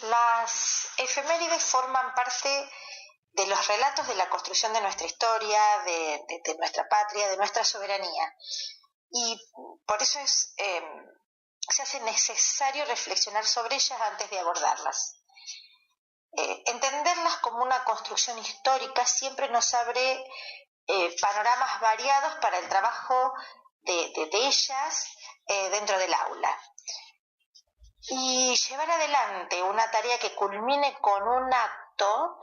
Las efemérides forman parte de los relatos de la construcción de nuestra historia, de nuestra patria, de nuestra soberanía. Y por eso se hace necesario reflexionar sobre ellas antes de abordarlas. Entenderlas como una construcción histórica siempre nos abre panoramas variados para el trabajo de ellas dentro del aula. Y llevar adelante una tarea que culmine con un acto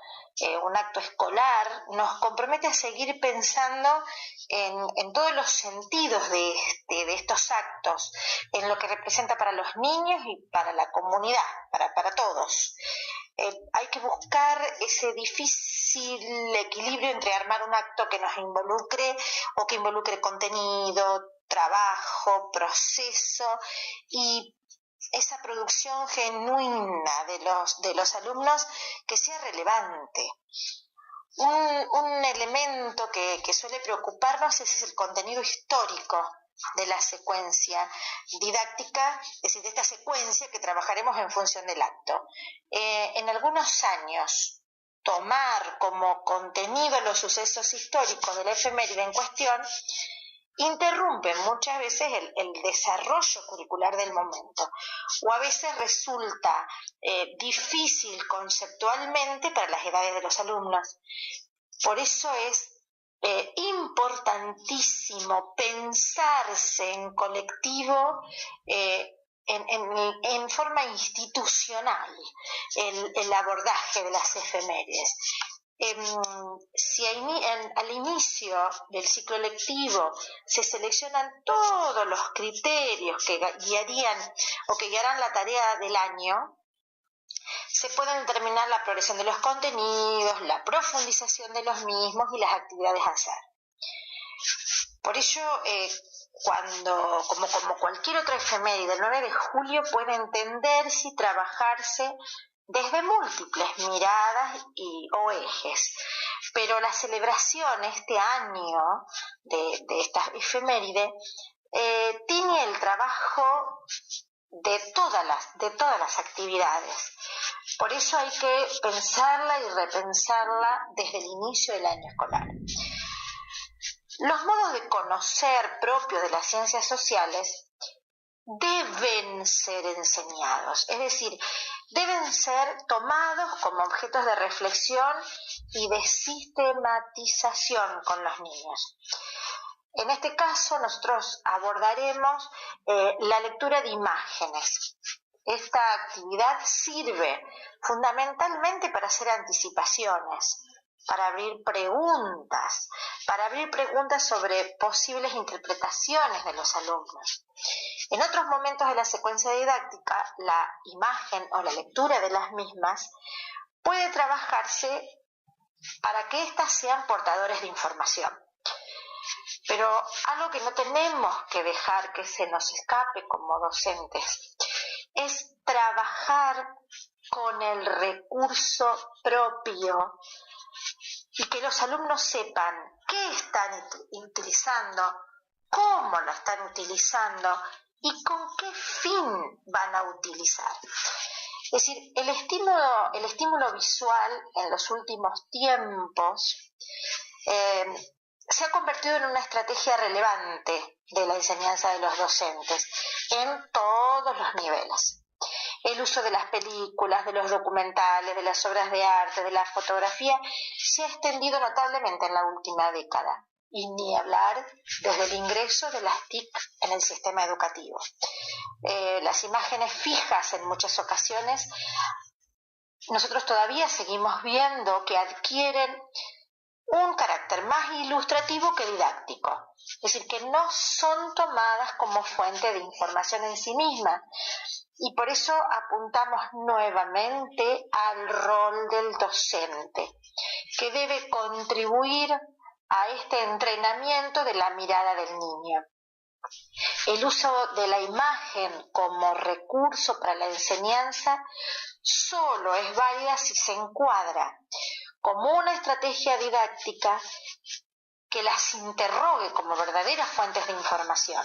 escolar, nos compromete a seguir pensando en todos los sentidos de estos actos, en lo que representa para los niños y para la comunidad, para todos. Hay que buscar ese difícil equilibrio entre armar un acto que nos involucre o que involucre contenido, trabajo, proceso y esa producción genuina de los alumnos que sea relevante. Un elemento que suele preocuparnos es el contenido histórico de la secuencia didáctica, es decir, de esta secuencia que trabajaremos en función del acto. En algunos años, tomar como contenido los sucesos históricos de la efeméride en cuestión interrumpen muchas veces el desarrollo curricular del momento, o a veces resulta difícil conceptualmente para las edades de los alumnos. Por eso es importantísimo pensarse en colectivo, en forma institucional, el abordaje de las efemérides. Si al inicio del ciclo lectivo se seleccionan todos los criterios que guiarían o que guiarán la tarea del año, se puede determinar la progresión de los contenidos, la profundización de los mismos y las actividades a hacer. Por ello, como cualquier otra efeméride, el 9 de julio puede entenderse y trabajarse desde múltiples miradas o ejes, pero la celebración este año de esta efeméride tiene el trabajo de todas las actividades. Por eso hay que pensarla y repensarla desde el inicio del año escolar. Los modos de conocer propios de las ciencias sociales deben ser enseñados, es decir, deben ser tomados como objetos de reflexión y de sistematización con los niños. En este caso, nosotros abordaremos la lectura de imágenes. Esta actividad sirve fundamentalmente para hacer anticipaciones, para abrir preguntas sobre posibles interpretaciones de los alumnos. En otros momentos de la secuencia didáctica, la imagen o la lectura de las mismas puede trabajarse para que éstas sean portadores de información. Pero algo que no tenemos que dejar que se nos escape como docentes es trabajar con el recurso propio y que los alumnos sepan qué están utilizando, cómo lo están utilizando y con qué fin van a utilizar. Es decir, el estímulo visual en los últimos tiempos se ha convertido en una estrategia relevante de la enseñanza de los docentes en todos los niveles. El uso de las películas, de los documentales, de las obras de arte, de la fotografía, se ha extendido notablemente en la última década, y ni hablar desde el ingreso de las TIC en el sistema educativo. Las imágenes fijas en muchas ocasiones, nosotros todavía seguimos viendo que adquieren un carácter más ilustrativo que didáctico, es decir, que no son tomadas como fuente de información en sí misma, y por eso apuntamos nuevamente al rol del docente, que debe contribuir a este entrenamiento de la mirada del niño. El uso de la imagen como recurso para la enseñanza solo es válida si se encuadra como una estrategia didáctica que las interrogue como verdaderas fuentes de información,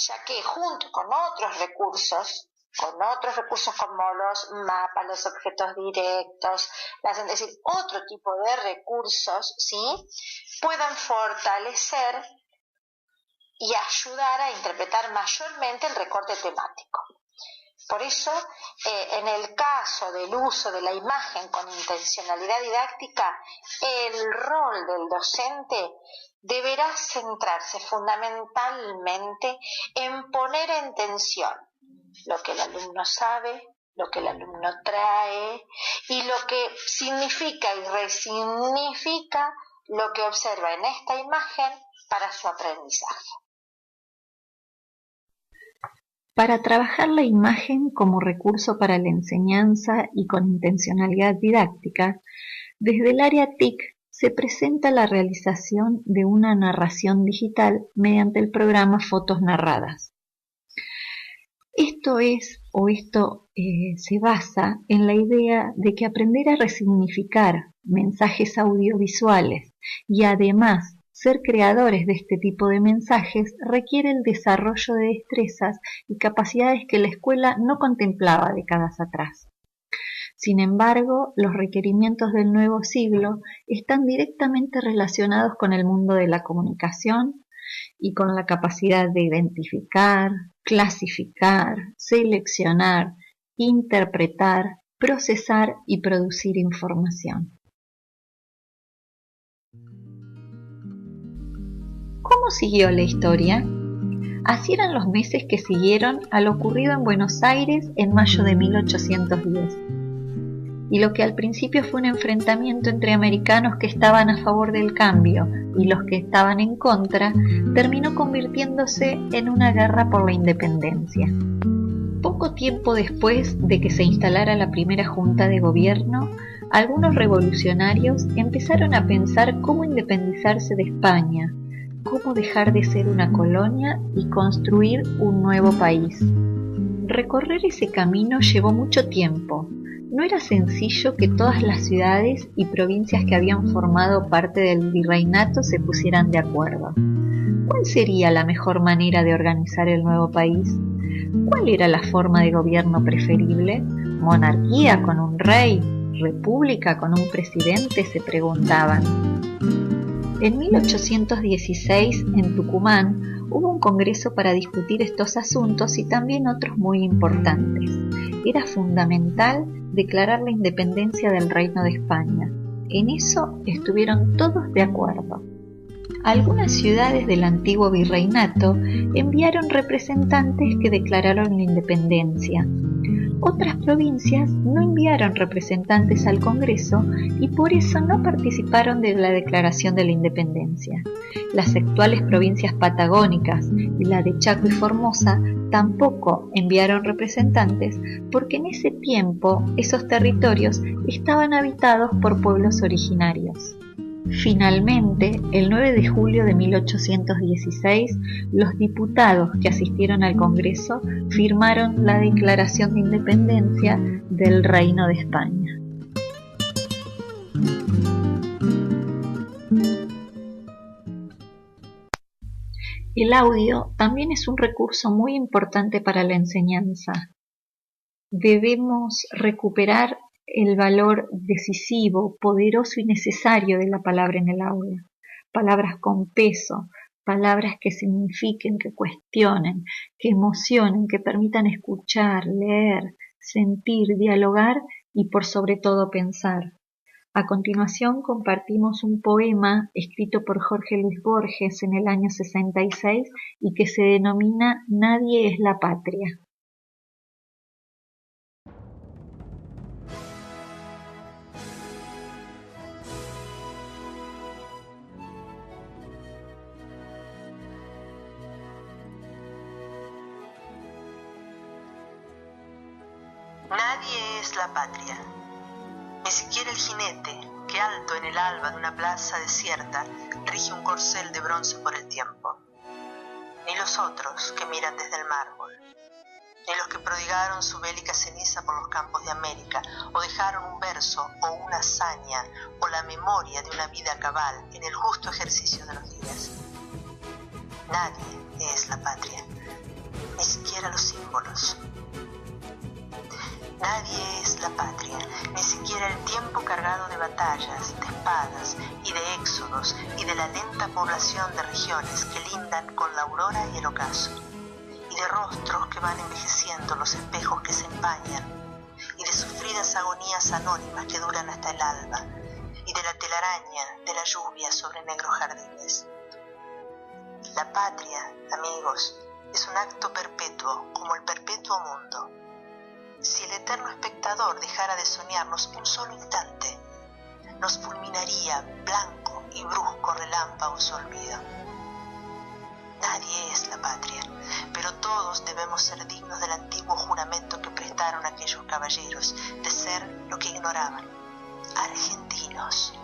ya que junto con otros recursos como los mapas, los objetos directos, es decir, otro tipo de recursos, ¿sí?, puedan fortalecer y ayudar a interpretar mayormente el recorte temático. Por eso, en el caso del uso de la imagen con intencionalidad didáctica, el rol del docente deberá centrarse fundamentalmente en poner en tensión lo que el alumno sabe, lo que el alumno trae y lo que significa y resignifica lo que observa en esta imagen para su aprendizaje. Para trabajar la imagen como recurso para la enseñanza y con intencionalidad didáctica, desde el área TIC se presenta la realización de una narración digital mediante el programa Fotos Narradas. Esto se basa en la idea de que aprender a resignificar mensajes audiovisuales y además ser creadores de este tipo de mensajes requiere el desarrollo de destrezas y capacidades que la escuela no contemplaba décadas atrás. Sin embargo, los requerimientos del nuevo siglo están directamente relacionados con el mundo de la comunicación y con la capacidad de identificar, clasificar, seleccionar, interpretar, procesar y producir información. ¿Cómo siguió la historia? Así eran los meses que siguieron a lo ocurrido en Buenos Aires en mayo de 1810. Y lo que al principio fue un enfrentamiento entre americanos que estaban a favor del cambio y los que estaban en contra, terminó convirtiéndose en una guerra por la independencia. Poco tiempo después de que se instalara la primera junta de gobierno, algunos revolucionarios empezaron a pensar cómo independizarse de España, cómo dejar de ser una colonia y construir un nuevo país. Recorrer ese camino llevó mucho tiempo. No era sencillo que todas las ciudades y provincias que habían formado parte del virreinato se pusieran de acuerdo. ¿Cuál sería la mejor manera de organizar el nuevo país? ¿Cuál era la forma de gobierno preferible? ¿Monarquía con un rey? ¿República con un presidente?, se preguntaban. En 1816, en Tucumán, hubo un congreso para discutir estos asuntos y también otros muy importantes. Era fundamental declarar la independencia del Reino de España. En eso estuvieron todos de acuerdo. Algunas ciudades del antiguo virreinato enviaron representantes que declararon la independencia. Otras provincias no enviaron representantes al Congreso y por eso no participaron de la declaración de la independencia. Las actuales provincias patagónicas y la de Chaco y Formosa tampoco enviaron representantes porque en ese tiempo esos territorios estaban habitados por pueblos originarios. Finalmente, el 9 de julio de 1816, los diputados que asistieron al Congreso firmaron la Declaración de Independencia del Reino de España. El audio también es un recurso muy importante para la enseñanza. Debemos recuperar el valor decisivo, poderoso y necesario de la palabra en el aula. Palabras con peso, palabras que signifiquen, que cuestionen, que emocionen, que permitan escuchar, leer, sentir, dialogar y por sobre todo pensar. A continuación compartimos un poema escrito por Jorge Luis Borges en el año 66 y que se denomina Nadie es la patria. Nadie es la patria, ni siquiera el jinete que alto en el alba de una plaza desierta rige un corcel de bronce por el tiempo, ni los otros que miran desde el mármol, ni los que prodigaron su bélica ceniza por los campos de América, o dejaron un verso o una hazaña o la memoria de una vida cabal en el justo ejercicio de los días. Nadie es la patria, ni siquiera los símbolos. Nadie es la patria, ni siquiera el tiempo cargado de batallas, de espadas y de éxodos y de la lenta población de regiones que lindan con la aurora y el ocaso, y de rostros que van envejeciendo los espejos que se empañan, y de sufridas agonías anónimas que duran hasta el alba, y de la telaraña de la lluvia sobre negros jardines. La patria, amigos, es un acto perpetuo como el perpetuo mundo. Si el eterno espectador dejara de soñarnos un solo instante, nos fulminaría blanco y brusco relámpago su olvido. Nadie es la patria, pero todos debemos ser dignos del antiguo juramento que prestaron aquellos caballeros de ser lo que ignoraban, argentinos,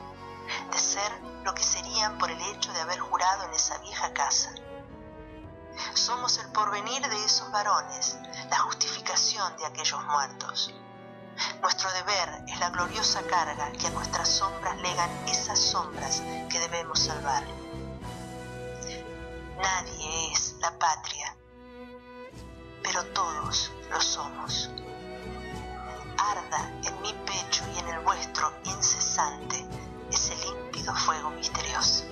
de ser lo que serían por el hecho de haber jurado en esa vieja casa. Somos el porvenir de esos varones, la justificación de aquellos muertos. Nuestro deber es la gloriosa carga que a nuestras sombras legan esas sombras que debemos salvar. Nadie es la patria, pero todos lo somos. Arda en mi pecho y en el vuestro incesante ese límpido fuego misterioso.